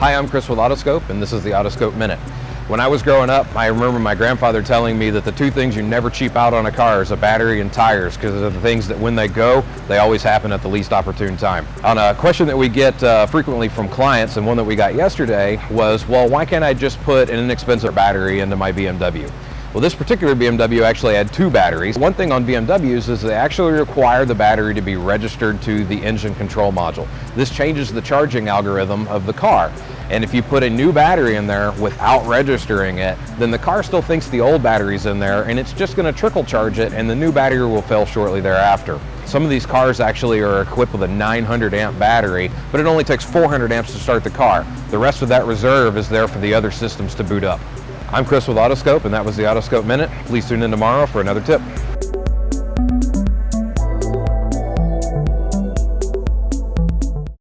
Hi, I'm Chris with Autoscope, and this is the Autoscope Minute. When I was growing up, I remember my grandfather telling me that the two things you never cheap out on a car is a battery and tires, because they're the things that when they go, they always happen at the least opportune time. On a question that we get frequently from clients, and one that we got yesterday, was, well, why can't I just put an inexpensive battery into my BMW? Well, this particular BMW actually had two batteries. One thing on BMWs is they actually require the battery to be registered to the engine control module. This changes the charging algorithm of the car. And if you put a new battery in there without registering it, then the car still thinks the old battery's in there, and it's just going to trickle charge it, and the new battery will fail shortly thereafter. Some of these cars actually are equipped with a 900 amp battery, but it only takes 400 amps to start the car. The rest of that reserve is there for the other systems to boot up. I'm Chris with Autoscope, and that was the Autoscope Minute. Please tune in tomorrow for another tip.